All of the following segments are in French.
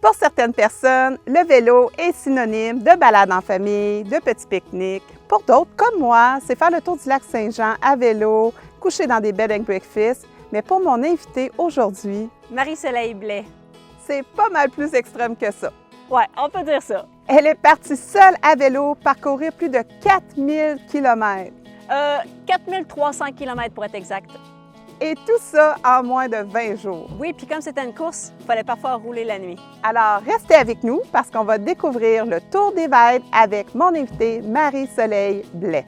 Pour certaines personnes, le vélo est synonyme de balade en famille, de petits pique-niques. Pour d'autres, comme moi, c'est faire le tour du lac Saint-Jean à vélo, coucher dans des bed and breakfast. Mais pour mon invitée aujourd'hui, Marie-Soleil Blais. C'est pas mal plus extrême que ça. Ouais, on peut dire ça. Elle est partie seule à vélo parcourir plus de 4000 km. 4300 km pour être exact. Et tout ça en moins de 20 jours. Oui, puis comme c'était une course, il fallait parfois rouler la nuit. Alors, restez avec nous parce qu'on va découvrir le Tour des Vêdes avec mon invitée Marie-Soleil Blais.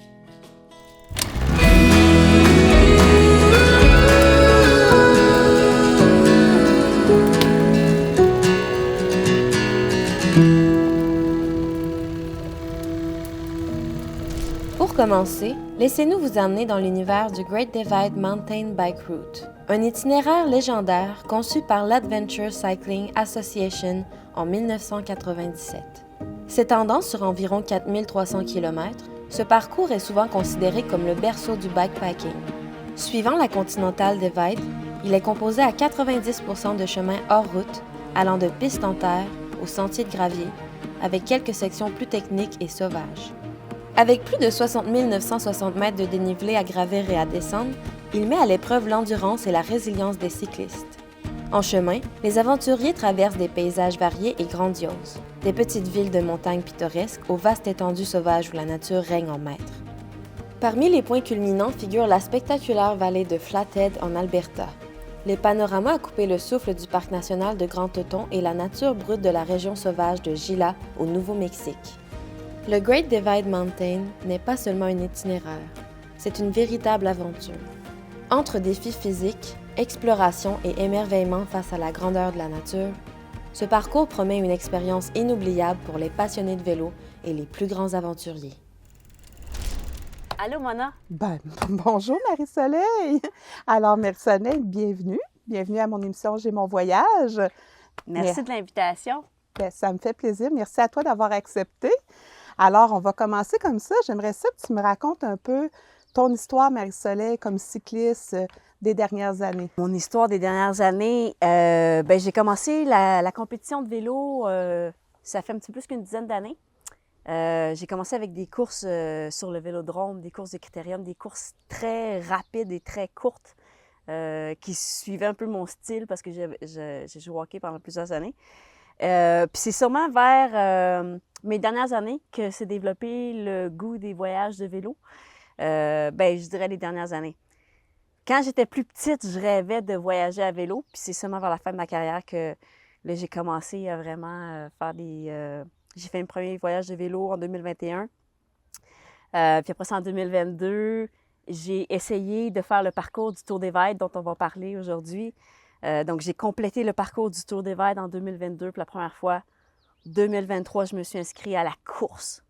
Pour commencer, laissez-nous vous emmener dans l'univers du Great Divide Mountain Bike Route, un itinéraire légendaire conçu par l'Adventure Cycling Association en 1997. S'étendant sur environ 4300 km, ce parcours est souvent considéré comme le berceau du bikepacking. Suivant la Continental Divide, il est composé à 90% de chemins hors route, allant de pistes en terre aux sentiers de gravier, avec quelques sections plus techniques et sauvages. Avec plus de 60 960 mètres de dénivelé à gravir et à descendre, il met à l'épreuve l'endurance et la résilience des cyclistes. En chemin, les aventuriers traversent des paysages variés et grandioses, des petites villes de montagne pittoresques aux vastes étendues sauvages où la nature règne en maître. Parmi les points culminants figure la spectaculaire vallée de Flathead en Alberta, les panoramas à couper le souffle du parc national de Grand Teton et la nature brute de la région sauvage de Gila au Nouveau-Mexique. Le Great Divide Mountain n'est pas seulement un itinéraire, c'est une véritable aventure. Entre défis physiques, exploration et émerveillement face à la grandeur de la nature, ce parcours promet une expérience inoubliable pour les passionnés de vélo et les plus grands aventuriers. Allô, Mona? Bonjour Marie-Soleil! Alors Marie-Soleil, bienvenue. Bienvenue à mon émission J'ai mon voyage. Merci de l'invitation. Ça me fait plaisir. Merci à toi d'avoir accepté. Alors, on va commencer comme ça. J'aimerais ça que tu me racontes un peu ton histoire, Marie-Soleil, comme cycliste des dernières années. Mon histoire des dernières années, j'ai commencé la compétition de vélo, ça fait un petit peu plus qu'une dizaine d'années. J'ai commencé avec des courses sur le vélodrome, des courses de critérium, des courses très rapides et très courtes qui suivaient un peu mon style parce que j'ai joué au hockey pendant plusieurs années. Puis c'est sûrement vers mes dernières années que s'est développé le goût des voyages de vélo. Je dirais les dernières années. Quand j'étais plus petite, je rêvais de voyager à vélo. Puis c'est seulement vers la fin de ma carrière que là, j'ai commencé à vraiment faire des... j'ai fait un premier voyage de vélo en 2021. Puis après ça, en 2022, j'ai essayé de faire le parcours du Tour des Vêdes dont on va parler aujourd'hui. Donc, j'ai complété le parcours du Tour des Vêdes en 2022 pour la première fois. 2023, je me suis inscrite à la course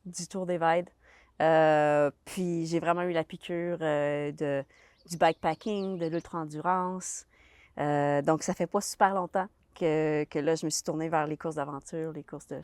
du Tour des Vêdes. Puis, j'ai vraiment eu la piqûre du bikepacking, de l'ultra-endurance. Donc, ça fait pas super longtemps que là, je me suis tournée vers les courses d'aventure, les courses de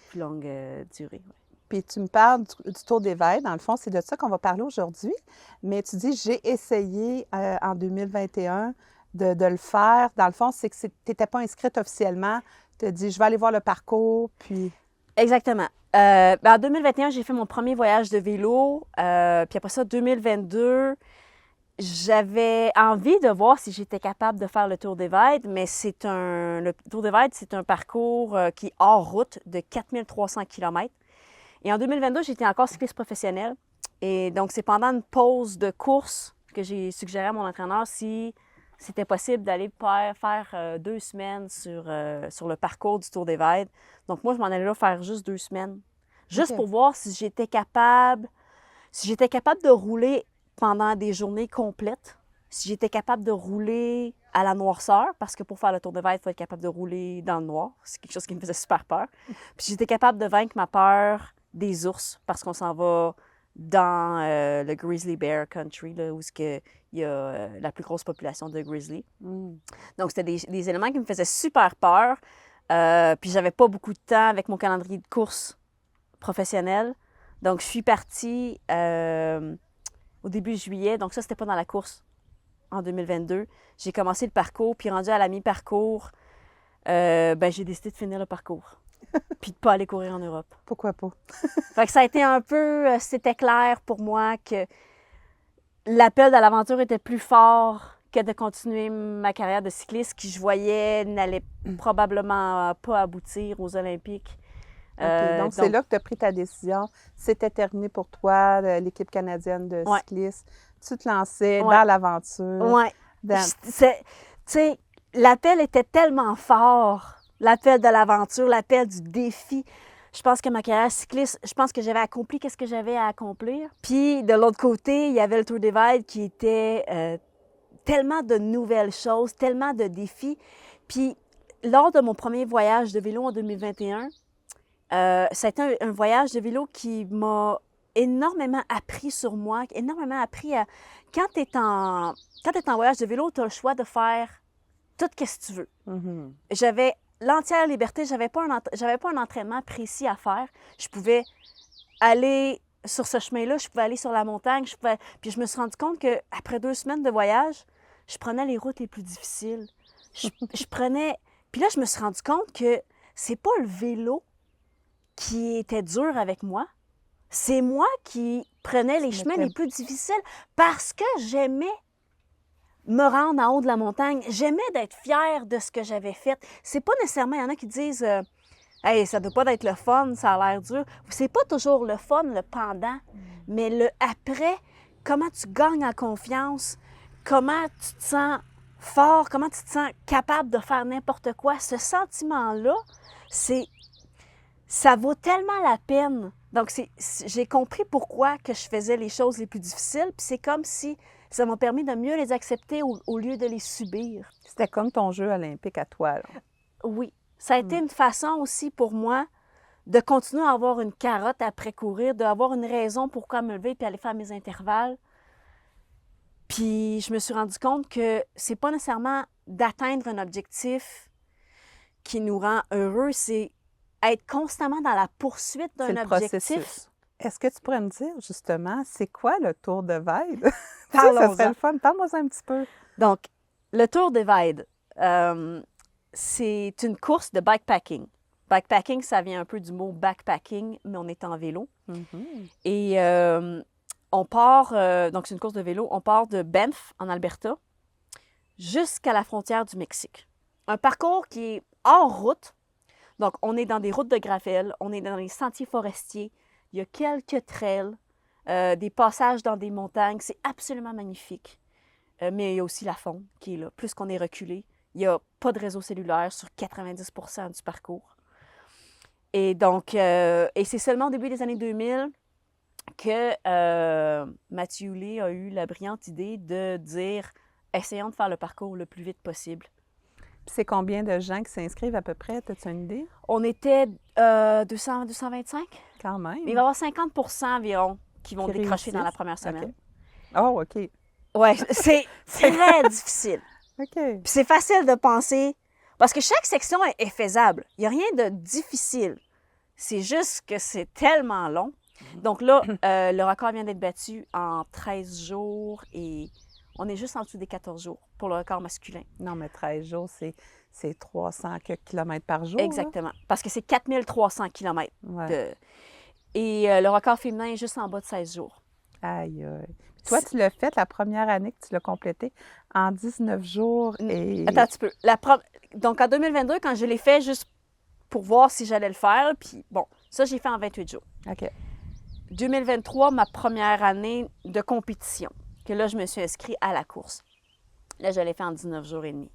plus longue durée. Ouais. Puis tu me parles du Tour des Vêdes. Dans le fond, c'est de ça qu'on va parler aujourd'hui. Mais tu dis, j'ai essayé en 2021 de le faire. Dans le fond, c'est que tu n'étais pas inscrite officiellement. Tu as dit, je vais aller voir le parcours, puis... Exactement. En 2021, j'ai fait mon premier voyage de vélo. Puis après ça, 2022, j'avais envie de voir si j'étais capable de faire le Tour des Vêdes, mais le Tour des Vêdes, c'est un parcours qui est hors route de 4300 km. Et en 2022, j'étais encore cycliste professionnelle. Et donc, c'est pendant une pause de course que j'ai suggéré à mon entraîneur si c'était possible d'aller faire 2 semaines sur le parcours du Tour des Vêdes. Donc, moi, je m'en allais là faire juste 2 semaines. Juste pour voir si j'étais capable de rouler pendant des journées complètes, si j'étais capable de rouler à la noirceur, parce que pour faire le Tour des Vêdes, il faut être capable de rouler dans le noir. C'est quelque chose qui me faisait super peur. Puis j'étais capable de vaincre ma peur des ours, parce qu'on s'en va dans le Grizzly Bear Country, là, où il y a la plus grosse population de grizzly. Donc, c'était des éléments qui me faisaient super peur. Puis, j'avais pas beaucoup de temps avec mon calendrier de course professionnel. Donc, je suis partie au début juillet. Donc, ça, c'était pas dans la course en 2022. J'ai commencé le parcours, puis rendu à la mi-parcours, j'ai décidé de finir le parcours. Puis de ne pas aller courir en Europe. Pourquoi pas? Fait que ça a été un peu, c'était clair pour moi que l'appel de l'aventure était plus fort que de continuer ma carrière de cycliste qui, je voyais, n'allait probablement pas aboutir aux Olympiques. OK. Donc, c'est là que tu as pris ta décision. C'était terminé pour toi, l'équipe canadienne de cyclistes. Tu te lançais dans l'aventure. Oui. Tu sais, l'appel était tellement fort. L'appel de l'aventure, l'appel du défi. Je pense que ma carrière cycliste, je pense que j'avais accompli ce que j'avais à accomplir. Puis, de l'autre côté, il y avait le Tour Divide qui était tellement de nouvelles choses, tellement de défis. Puis, lors de mon premier voyage de vélo en 2021, ça a été un voyage de vélo qui m'a énormément appris sur moi, énormément appris à... Quand tu es en voyage de vélo, tu as le choix de faire tout ce que tu veux. Mm-hmm. J'avais l'entière liberté, j'avais pas un entraînement précis à faire. Je pouvais aller sur ce chemin-là, je pouvais aller sur la montagne, puis je me suis rendu compte qu'après 2 semaines de voyage, je prenais les routes les plus difficiles. Je prenais... Puis là, je me suis rendu compte que c'est pas le vélo qui était dur avec moi, c'est moi qui prenais les chemins les plus difficiles parce que j'aimais me rendre en haut de la montagne. J'aimais d'être fière de ce que j'avais fait. C'est pas nécessairement, il y en a qui disent hey, ça doit pas être le fun, ça a l'air dur. C'est pas toujours le fun, le pendant, mais le après, comment tu gagnes en confiance, comment tu te sens fort, comment tu te sens capable de faire n'importe quoi. Ce sentiment-là, ça vaut tellement la peine. Donc, j'ai compris pourquoi que je faisais les choses les plus difficiles, puis c'est comme si ça m'a permis de mieux les accepter au lieu de les subir. C'était comme ton jeu olympique à toi, là. Oui. Ça a été une façon aussi pour moi de continuer à avoir une carotte après courir, d'avoir une raison pourquoi me lever puis aller faire mes intervalles. Puis je me suis rendu compte que c'est pas nécessairement d'atteindre un objectif qui nous rend heureux, c'est être constamment dans la poursuite d'un objectif. Processus. Est-ce que tu pourrais me dire, justement, c'est quoi le Tour de Vide? Parlons-en. Ça serait le fun. Parle-moi un petit peu. Donc, le Tour de Vide, c'est une course de bikepacking. Bikepacking, ça vient un peu du mot backpacking, mais on est en vélo. Mm-hmm. Et on part, donc c'est une course de vélo, on part de Banff, en Alberta, jusqu'à la frontière du Mexique. Un parcours qui est hors route. Donc, on est dans des routes de gravel, on est dans les sentiers forestiers, il y a quelques trails, des passages dans des montagnes, c'est absolument magnifique. Mais il y a aussi la faune qui est là. Plus qu'on est reculé, il n'y a pas de réseau cellulaire sur 90% du parcours. Et donc, et c'est seulement au début des années 2000 que Mathieu Houlé a eu la brillante idée de dire « essayons de faire le parcours le plus vite possible ». C'est combien de gens qui s'inscrivent à peu près? As-tu une idée? On était 225. Quand même. Mais il va y avoir 50% environ qui vont décrocher dans la première semaine. Okay. Oh, OK. Oui, c'est très difficile. OK. Puis c'est facile de penser, parce que chaque section est faisable. Il n'y a rien de difficile. C'est juste que c'est tellement long. Donc là, le record vient d'être battu en 13 jours et on est juste en dessous des 14 jours pour le record masculin. Non, mais 13 jours, c'est 300 kilomètres par jour. Exactement. Là. Parce que c'est 4300 kilomètres. Ouais. Et le record féminin est juste en bas de 16 jours. Aïe, aïe. Toi, tu l'as fait la première année que tu l'as complété en 19 jours et... Attends un petit peu. Donc, en 2022, quand je l'ai fait juste pour voir si j'allais le faire, puis bon, ça, j'ai fait en 28 jours. OK. 2023, ma première année de compétition, que là, je me suis inscrite à la course. Là, je l'ai fait en 19 jours et demi.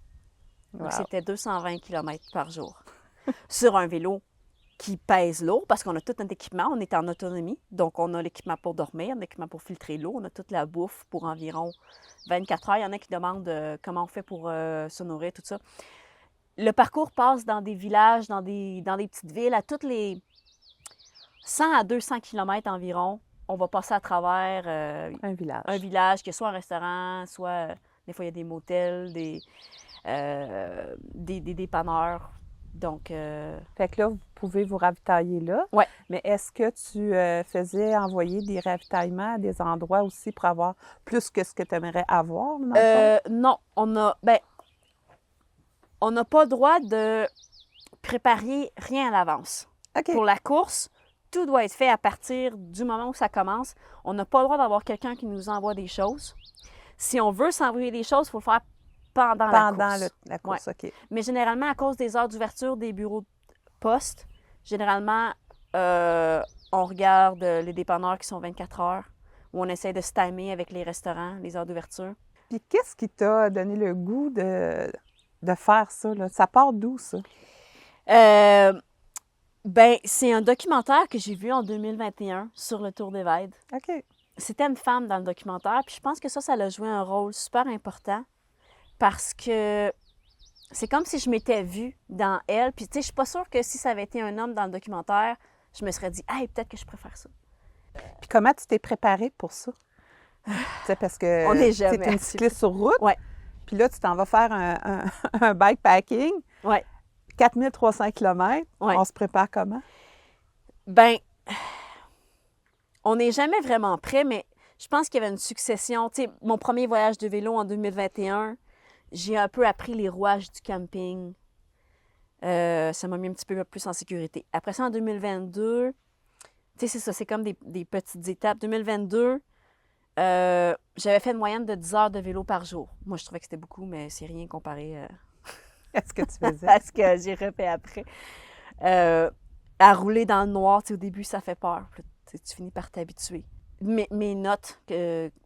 Donc, c'était 220 km par jour sur un vélo qui pèse lourd parce qu'on a tout notre équipement, on est en autonomie. Donc, on a l'équipement pour dormir, l'équipement pour filtrer l'eau, on a toute la bouffe pour environ 24 heures. Il y en a qui demandent comment on fait pour se nourrir, tout ça. Le parcours passe dans des villages, dans des petites villes, à toutes les 100 à 200 km environ. On va passer à travers un village. Un village, qui est soit un restaurant, soit des fois il y a des motels, des dépanneurs. Donc, Fait que là, vous pouvez vous ravitailler là. Oui. Mais est-ce que tu faisais envoyer des ravitaillements à des endroits aussi pour avoir plus que ce que tu aimerais avoir? Dans le fond? Non, on a... Ben, on n'a pas le droit de préparer rien à l'avance. OK. Pour la course, tout doit être fait à partir du moment où ça commence. On n'a pas le droit d'avoir quelqu'un qui nous envoie des choses. Si on veut s'envoyer des choses, il faut le faire pendant la course. La course, OK. Mais généralement, à cause des heures d'ouverture des bureaux de poste, généralement, on regarde les dépanneurs qui sont 24 heures, où on essaie de se timer avec les restaurants, les heures d'ouverture. Puis qu'est-ce qui t'a donné le goût de faire ça, là? Ça part d'où, ça? C'est un documentaire que j'ai vu en 2021 sur le Tour des Vèdes. OK. C'était une femme dans le documentaire, puis je pense que ça a joué un rôle super important parce que c'est comme si je m'étais vue dans elle. Puis, tu sais, je suis pas sûre que si ça avait été un homme dans le documentaire, je me serais dit, hey, peut-être que je préfère ça. Puis comment tu t'es préparée pour ça? Tu sais, parce que On n'est tu es jamais une cycliste sur route. Ouais. Puis là, tu t'en vas faire un bikepacking. Ouais. 4300 km. Ouais. On se prépare comment? On n'est jamais vraiment prêt, mais je pense qu'il y avait une succession. Tu sais, mon premier voyage de vélo en 2021, j'ai un peu appris les rouages du camping. Ça m'a mis un petit peu plus en sécurité. Après ça, en 2022, tu sais, c'est ça, c'est comme des petites étapes. 2022, j'avais fait une moyenne de 10 heures de vélo par jour. Moi, je trouvais que c'était beaucoup, mais c'est rien comparé à ce que tu faisais. à ce que j'ai refait après. À rouler dans le noir, tu sais, au début, ça fait peur. Puis, tu finis par t'habituer. Mes notes,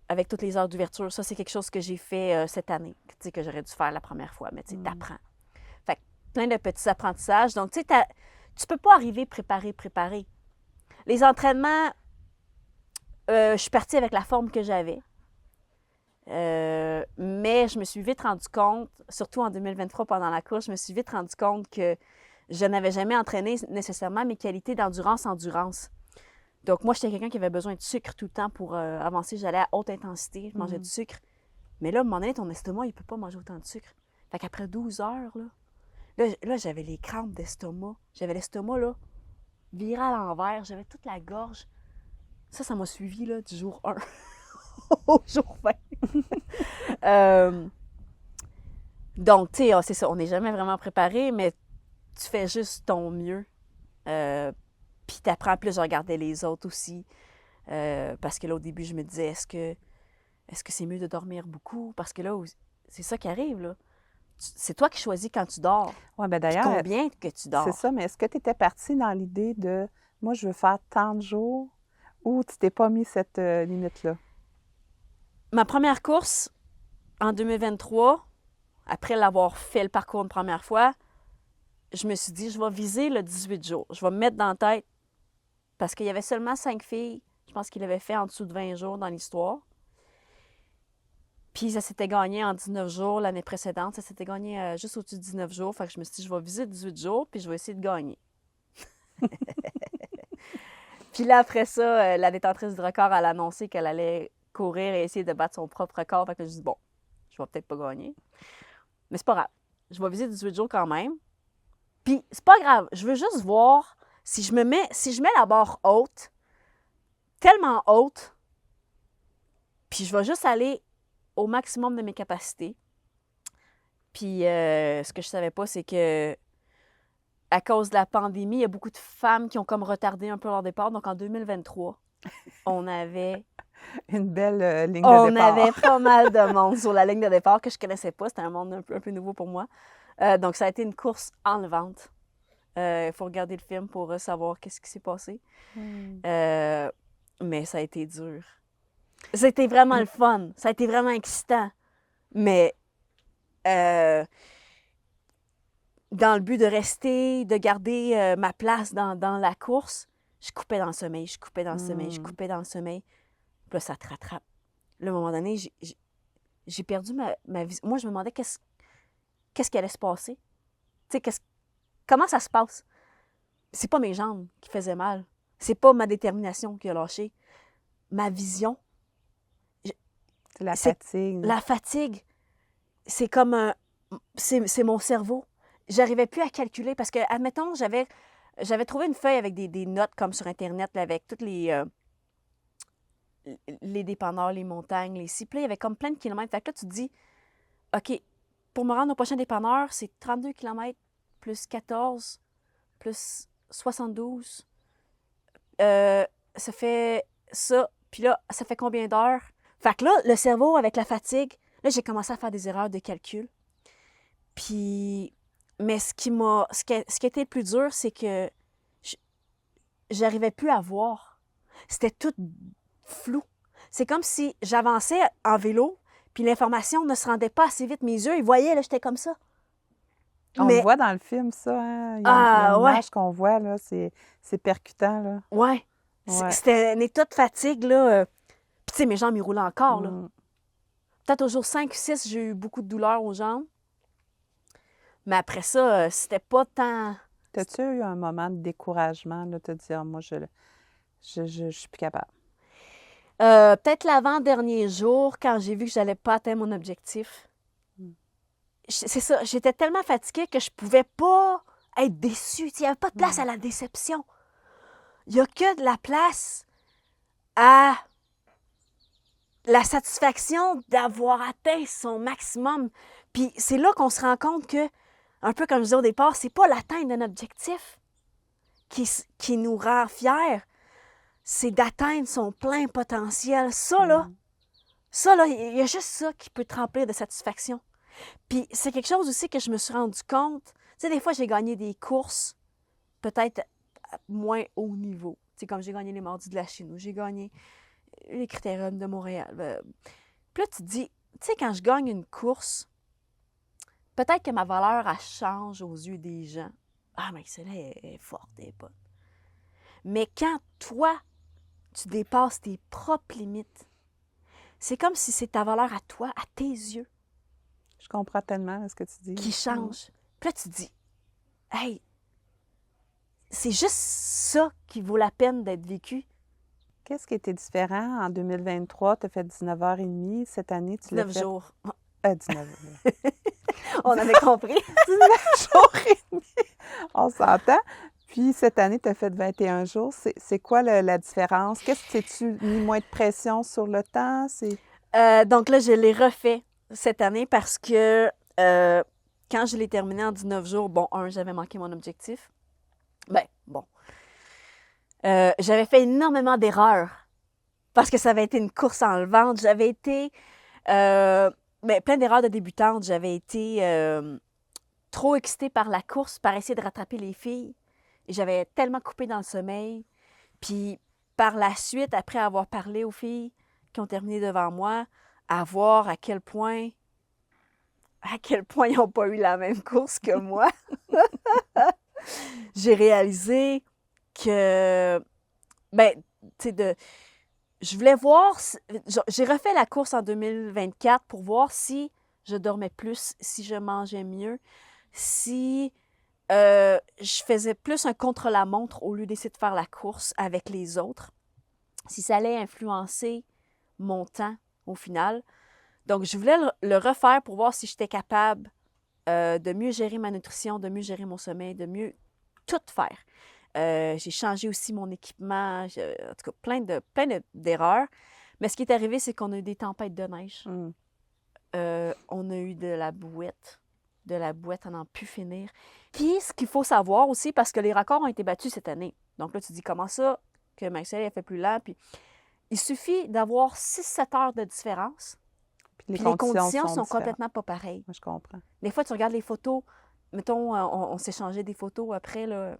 avec toutes les heures d'ouverture, ça, c'est quelque chose que j'ai fait cette année, tu sais, que j'aurais dû faire la première fois, mais tu sais, t'apprends. Fait que plein de petits apprentissages. Donc, tu sais, tu peux pas arriver préparé. Les entraînements, je suis partie avec la forme que j'avais. Mais je me suis vite rendu compte, surtout en 2023 pendant la course, je me suis vite rendu compte que je n'avais jamais entraîné nécessairement mes qualités d'endurance. Donc, moi, j'étais quelqu'un qui avait besoin de sucre tout le temps pour avancer. J'allais à haute intensité, je mangeais du sucre. Mais là, à un moment donné, ton estomac, il ne peut pas manger autant de sucre. Fait qu'après 12 heures, là, j'avais les crampes d'estomac. J'avais l'estomac, là, viré à l'envers. J'avais toute la gorge. Ça m'a suivi, là, du jour 1 au jour 20. Donc, tu sais, c'est ça, on n'est jamais vraiment préparé, mais tu fais juste ton mieux. Puis tu apprends plus à regarder les autres aussi. Parce que là, au début, je me disais, est-ce que c'est mieux de dormir beaucoup? Parce que là, c'est ça qui arrive, là. C'est toi qui choisis quand tu dors. Oui, bien d'ailleurs. Combien que tu dors? C'est ça, mais est-ce que tu étais partie dans l'idée de moi, je veux faire tant de jours ou tu t'es pas mis cette limite-là? Ma première course, en 2023, après l'avoir fait le parcours une première fois, je me suis dit, je vais viser le 18 jours. Je vais me mettre dans la tête, parce qu'il y avait seulement 5 filles, je pense qu'il avait fait en dessous de 20 jours dans l'histoire. Puis ça s'était gagné en 19 jours l'année précédente. Ça s'était gagné juste au-dessus de 19 jours. Fait que je me suis dit, je vais viser 18 jours, puis je vais essayer de gagner. Puis là, après ça, la détentrice du record, elle a annoncé qu'elle allait courir et essayer de battre son propre record. Fait que je me suis dit, bon, je vais peut-être pas gagner. Mais c'est pas grave. Je vais viser 18 jours quand même. Puis c'est pas grave. Je veux juste voir si je mets la barre haute, tellement haute, puis je vais juste aller au maximum de mes capacités. Puis ce que je savais pas, c'est que à cause de la pandémie, il y a beaucoup de femmes qui ont comme retardé un peu leur départ. Donc en 2023, on avait une belle ligne de départ. On avait pas mal de monde sur la ligne de départ que je connaissais pas. C'était un monde un peu nouveau pour moi. Donc ça a été une course enlevante. Il faut regarder le film pour savoir qu'est-ce qui s'est passé. Mais ça a été dur. Ça a été vraiment le fun. Ça a été vraiment excitant. Mais dans le but de rester, de garder ma place dans la course, je coupais dans le sommeil, je coupais dans le sommeil. Puis là, ça te rattrape. Là, à un moment donné, j'ai perdu ma vision. Moi, je me demandais qu'est-ce qui allait se passer. Tu sais, comment ça se passe? C'est pas mes jambes qui faisaient mal. C'est pas ma détermination qui a lâché. Ma vision. C'est la fatigue. La fatigue, c'est comme c'est mon cerveau. J'arrivais plus à calculer parce que, admettons, j'avais trouvé une feuille avec des notes comme sur Internet, là, avec toutes les dépanneurs, les montagnes, les cycles. Il y avait comme plein de kilomètres. Fait que là, tu te dis, OK, pour me rendre au prochain dépanneur, c'est 32 km plus 14 plus 72. Ça fait ça. Puis là, ça fait combien d'heures? Fait que là, le cerveau, avec la fatigue, là, j'ai commencé à faire des erreurs de calcul. Puis, mais ce qui a été le plus dur, c'est que j'arrivais plus à voir. C'était tout flou. C'est comme si j'avançais en vélo, puis l'information ne se rendait pas assez vite. Mes yeux, ils voyaient, là, j'étais comme ça. On le voit dans le film, ça. Hein? Il y a une image qu'on voit, là. C'est percutant, là. Ouais. C'était un état de fatigue, là. Puis, tu sais, mes jambes, ils roulaient encore, là. Peut-être au jour 5 ou 6, j'ai eu beaucoup de douleurs aux jambes. Mais après ça, c'était pas tant... T'as-tu eu un moment de découragement, là, te dire, moi, je suis plus capable? Peut-être l'avant-dernier jour, quand j'ai vu que j'allais pas atteindre mon objectif. C'est ça, j'étais tellement fatiguée que je pouvais pas être déçue. Il n'y avait pas de place à la déception. Il n'y a que de la place à la satisfaction d'avoir atteint son maximum. Puis c'est là qu'on se rend compte que, un peu comme je disais au départ, c'est pas l'atteinte d'un objectif qui nous rend fiers, c'est d'atteindre son plein potentiel. Ça, là, il y a juste ça qui peut te remplir de satisfaction. Puis c'est quelque chose aussi que je me suis rendu compte. Tu sais, des fois, j'ai gagné des courses, peut-être à moins haut niveau. Tu sais, comme j'ai gagné les Mardis de la Chine, ou j'ai gagné les Critériums de Montréal. Puis là, tu te dis, tu sais, quand je gagne une course, peut-être que ma valeur, elle change aux yeux des gens. Ah, mais celle-là est forte, elle est bonne. Mais quand toi, tu dépasses tes propres limites, c'est comme si c'est ta valeur à toi, à tes yeux. Je comprends tellement ce que tu dis. Qui change. Puis là, tu te dis, hey, c'est juste ça qui vaut la peine d'être vécu. Qu'est-ce qui était différent en 2023? Tu as fait 19h30. Cette année, tu l'as fait... 19 jours. 19 jours. On avait compris. 19 jours et demi. On s'entend. Puis, cette année, tu as fait 21 jours. C'est quoi la différence? Qu'est-ce que tu mis moins de pression sur le temps? Donc là, je l'ai refait cette année parce que quand je l'ai terminé en 19 jours, bon, j'avais manqué mon objectif. J'avais fait énormément d'erreurs parce que ça avait été une course enlevante. J'avais été plein d'erreurs de débutante. J'avais été trop excitée par la course, par essayer de rattraper les filles. Et j'avais tellement coupé dans le sommeil. Puis par la suite, après avoir parlé aux filles qui ont terminé devant moi, à voir à quel point ils n'ont pas eu la même course que moi. J'ai réalisé que, je voulais voir, j'ai refait la course en 2024 pour voir si je dormais plus, si je mangeais mieux, si je faisais plus un contre-la-montre au lieu d'essayer de faire la course avec les autres, si ça allait influencer mon temps au final. Donc, je voulais le refaire pour voir si j'étais capable de mieux gérer ma nutrition, de mieux gérer mon sommeil, de mieux tout faire. J'ai changé aussi mon équipement, en tout cas, plein d'erreurs. Mais ce qui est arrivé, c'est qu'on a eu des tempêtes de neige. On a eu de la bouette à n'en plus finir. Puis, ce qu'il faut savoir aussi, parce que les records ont été battus cette année. Donc là, tu te dis, comment ça que Maxwell a fait plus lent? Puis, il suffit d'avoir 6-7 heures de différence. Puis les conditions sont complètement pas pareilles. Moi, je comprends. Des fois, tu regardes les photos. Mettons, on s'échangeait des photos après, là.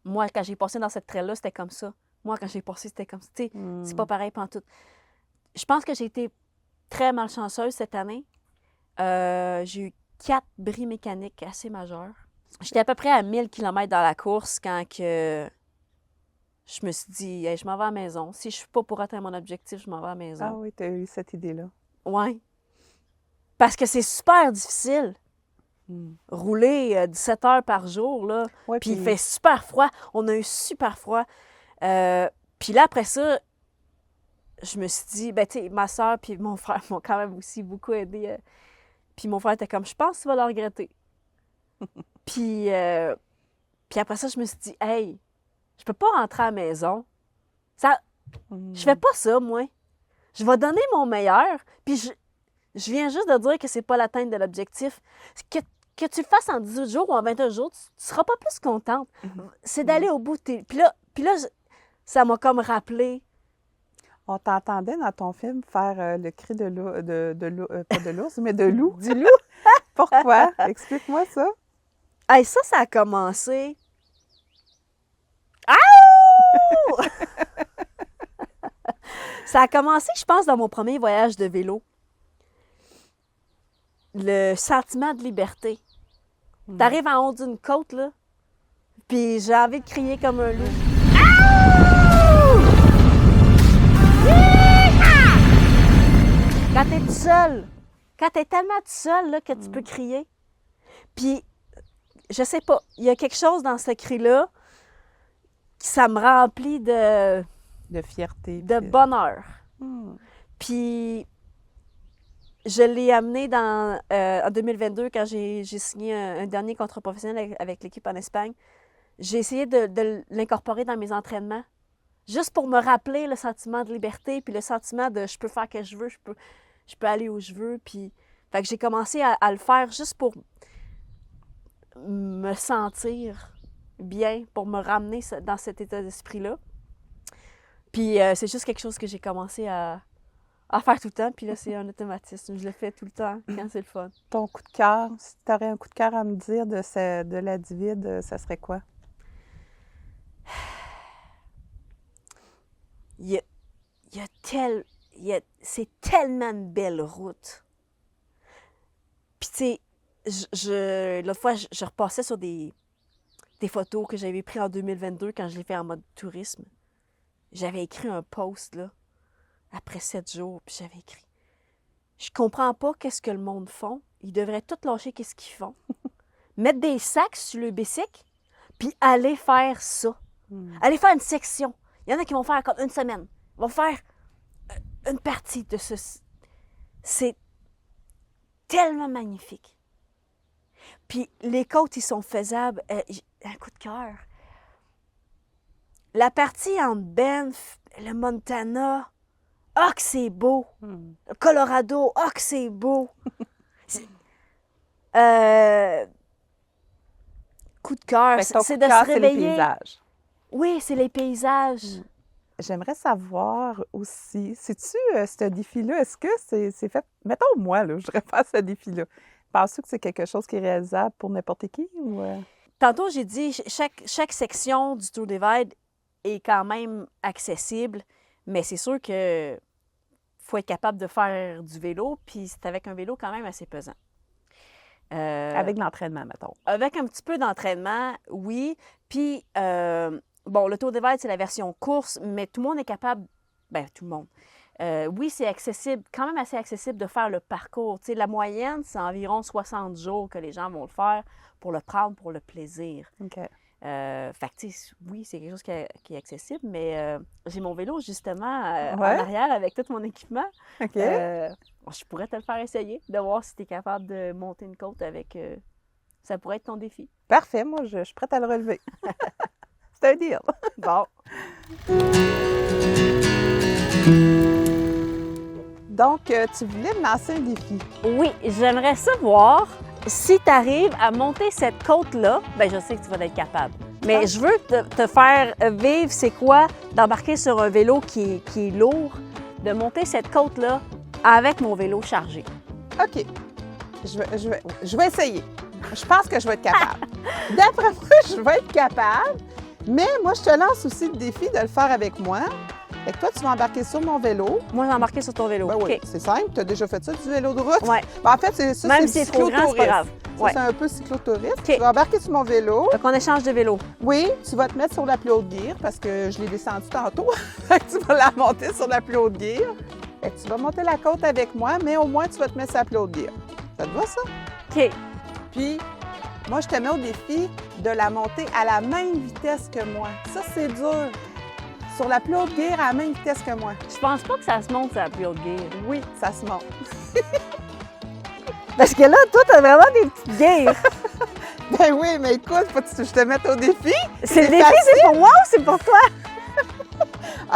Moi, quand j'ai passé dans cette trail-là, c'était comme ça. Moi, quand j'ai passé, c'était comme ça. Tu sais, c'est pas pareil pantoute. Je pense que j'ai été très malchanceuse cette année. J'ai eu 4 bris mécaniques assez majeurs. J'étais à peu près à 1000 km dans la course quand que je me suis dit, hey, je m'en vais à la maison. Si je suis pas pour atteindre mon objectif, je m'en vais à la maison. Ah oui, tu as eu cette idée-là. Oui. Parce que c'est super difficile. Rouler 17 heures par jour, là. Ouais, puis il fait super froid. On a eu super froid. Puis là, après ça, je me suis dit, tu sais, ma soeur puis mon frère m'ont quand même aussi beaucoup aidé. Puis mon frère était comme, je pense que tu vas le regretter. Puis après ça, je me suis dit, hey, je peux pas rentrer à la maison. Je fais pas ça, moi. Je vais donner mon meilleur, puis Je viens juste de dire que c'est pas l'atteinte de l'objectif. Que tu le fasses en 18 jours ou en 21 jours, tu seras pas plus contente. C'est d'aller au bout. Puis là, ça m'a comme rappelé. On t'entendait dans ton film faire le cri de loup, pas de l'ours, mais de loup. Du loup. Pourquoi? Explique-moi ça. Hey, ça a commencé. Ah! Ça a commencé, je pense, dans mon premier voyage de vélo. Le sentiment de liberté. T'arrives en haut d'une côte, là, puis j'ai envie de crier comme un loup. Quand t'es tout seul, quand t'es tellement tout seul là, que tu peux crier. Puis, je sais pas, il y a quelque chose dans ce cri-là qui ça me remplit de fierté. De bonheur. Puis, je l'ai amené en 2022 quand j'ai signé un dernier contrat professionnel avec l'équipe en Espagne. J'ai essayé de l'incorporer dans mes entraînements, juste pour me rappeler le sentiment de liberté, puis le sentiment de je peux faire ce que je veux, je peux aller où je veux. Puis, fait que j'ai commencé à le faire juste pour me sentir bien, pour me ramener dans cet état d'esprit-là. Puis c'est juste quelque chose que j'ai commencé à faire tout le temps, puis là, c'est un automatisme. Je le fais tout le temps quand c'est le fun. Ton coup de cœur, si tu aurais un coup de cœur à me dire de la Divide, ça serait quoi? C'est tellement une belle route. Puis tu sais, l'autre fois, je repassais sur des photos que j'avais prises en 2022 quand je l'ai fait en mode tourisme. J'avais écrit un post, là, après 7 jours, puis j'avais écrit « Je comprends pas qu'est-ce que le monde font. Ils devraient tout lâcher qu'est-ce qu'ils font. Mettre des sacs sur le bicycle, puis aller faire ça. Aller faire une section. Il y en a qui vont faire comme une semaine. Ils vont faire une partie de ce... C'est tellement magnifique. Puis les côtes, ils sont faisables. Un coup de cœur. La partie entre Banff, le Montana, oh que c'est beau! Le Colorado, oh que c'est beau! Coup de cœur, c'est de se réveiller. C'est les paysages. Oui, c'est les paysages. J'aimerais savoir aussi, sais-tu, ce défi-là, est-ce que c'est fait... Mettons, moi, là, je voudrais faire ce défi-là. Penses-tu que c'est quelque chose qui est réalisable pour n'importe qui? Ou... Tantôt, j'ai dit, chaque section du Tour Divide est quand même accessible, mais c'est sûr que faut être capable de faire du vélo, puis c'est avec un vélo quand même assez pesant. Avec l'entraînement, mettons. Avec un petit peu d'entraînement, oui. Puis, bon, le Tour Divide, c'est la version course, mais tout le monde est capable, bien, tout le monde. Oui, c'est accessible, quand même assez accessible de faire le parcours. Tu sais, la moyenne, c'est environ 60 jours que les gens vont le faire pour le prendre pour le plaisir. OK. Fait que, tu sais, oui, c'est quelque chose qui est accessible, mais j'ai mon vélo, justement, en arrière avec tout mon équipement. OK. Je pourrais te le faire essayer, de voir si tu es capable de monter une côte avec... ça pourrait être ton défi. Parfait, moi, je suis prête à le relever. C'est un deal. Bon. Donc, tu voulais me lancer un défi. Oui, j'aimerais savoir si tu arrives à monter cette côte-là, bien, je sais que tu vas être capable. Mais je veux te faire vivre, c'est quoi d'embarquer sur un vélo qui est lourd, de monter cette côte-là avec mon vélo chargé. OK. Je vais essayer. Je pense que je vais être capable. D'après moi, je vais être capable. Mais moi, je te lance aussi le défi de le faire avec moi. Fait que toi, tu vas embarquer sur mon vélo. Moi, j'ai embarqué sur ton vélo. Ben oui, c'est simple. Tu as déjà fait ça, du vélo de route? Oui. Ben, en fait, c'est ça, même c'est si c'est trop grand, c'est pas grave. Ça, c'est un peu cyclotouriste. Tu vas embarquer sur mon vélo. Donc, on échange de vélo. Oui, tu vas te mettre sur la plus haute gear parce que je l'ai descendu tantôt. Fait que tu vas la monter sur la plus haute gear. Fait que tu vas monter la côte avec moi, mais au moins, tu vas te mettre sur la plus haute gear. Ça te va, ça? OK. Puis, moi, je te mets au défi de la monter à la même vitesse que moi. Ça, c'est dur. Sur la plus haute gear, à la même vitesse que moi. Je pense pas que ça se monte sur la plus haute gear. Oui, ça se monte. Parce que là, toi, t'as vraiment des petites gears. Ben oui, mais écoute, faut que je te mette au défi. C'est le défi, c'est pour moi ou c'est pour toi?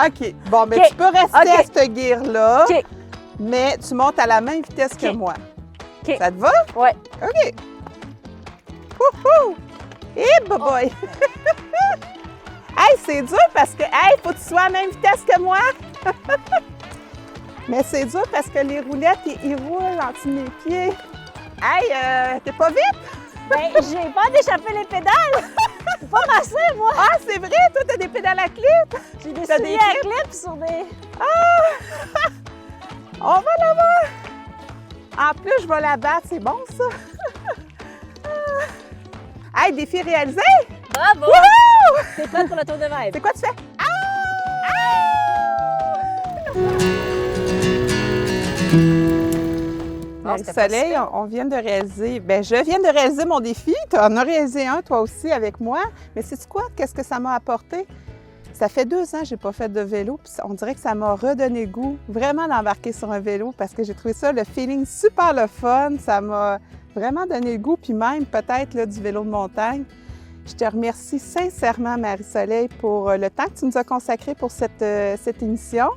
OK. Bon, mais tu peux rester à cette gear-là. OK. mais tu montes à la même vitesse que OK. moi. OK. Ça te va? Ouais. OK. Wouhou! Eh, boy! Hey, c'est dur parce que, hey, faut que tu sois à la même vitesse que moi! Mais c'est dur parce que les roulettes, ils roulent en dessous de mes pieds. Hey, t'es pas vite? Ben, j'ai peur d'échapper les pédales! C'est pas massé, moi! Ah, c'est vrai, toi, t'as des pédales à clip! J'ai des T'as souliers des à clips sur des... On va là-bas! En plus, je vais la battre, c'est bon, ça? Hey, défi réalisé! Bravo! Wouhou! T'es prête pour le tour de vibe? C'est quoi tu fais? Marie-Soleil, on vient de réaliser, je viens de réaliser mon défi. Tu en as réalisé un, toi aussi, avec moi. Mais sais-tu quoi? Qu'est-ce que ça m'a apporté? Ça fait 2 ans que je n'ai pas fait de vélo, puis on dirait que ça m'a redonné le goût vraiment d'embarquer sur un vélo parce que j'ai trouvé ça, le feeling super le fun. Ça m'a vraiment donné le goût, puis même peut-être là, du vélo de montagne. Je te remercie sincèrement, Marie-Soleil, pour le temps que tu nous as consacré pour cette émission.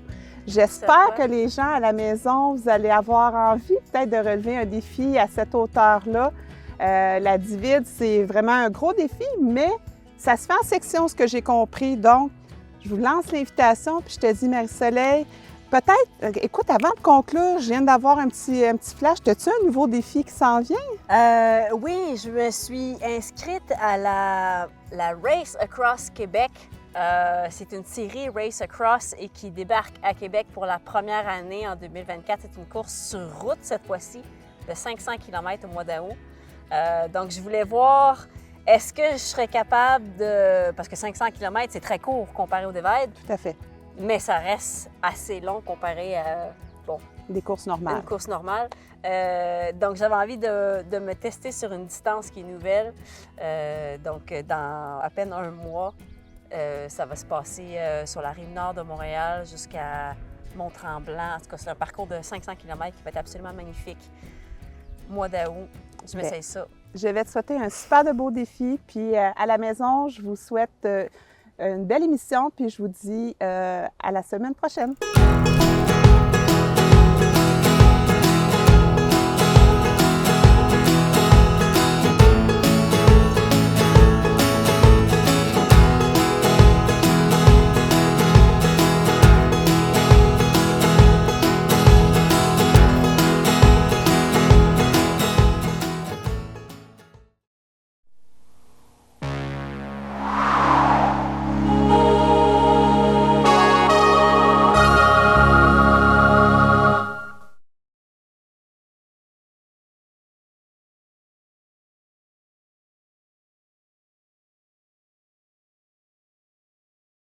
J'espère que les gens à la maison, vous allez avoir envie peut-être de relever un défi à cette hauteur-là. La Divide, c'est vraiment un gros défi, mais ça se fait en section, ce que j'ai compris. Donc, je vous lance l'invitation, puis je te dis, Marie-Soleil, peut-être, écoute, avant de conclure, je viens d'avoir un petit flash. As-tu un nouveau défi qui s'en vient? Oui, je me suis inscrite à la Race Across Québec. C'est une série Race Across et qui débarque à Québec pour la première année en 2024. C'est une course sur route cette fois-ci de 500 km au mois d'août. Donc, je voulais voir, est-ce que je serais capable de... Parce que 500 km, c'est très court comparé au Divide, Tout à fait. mais ça reste assez long comparé à Des courses normales. une course normale. Donc, j'avais envie de me tester sur une distance qui est nouvelle. Donc, dans à peine un mois, ça va se passer sur la rive nord de Montréal jusqu'à Mont-Tremblant. En tout cas, c'est un parcours de 500 km qui va être absolument magnifique. Mois d'août, je m'essaye ça. Je vais te souhaiter un super de beau défi. Puis à la maison, je vous souhaite une belle émission. Puis je vous dis à la semaine prochaine.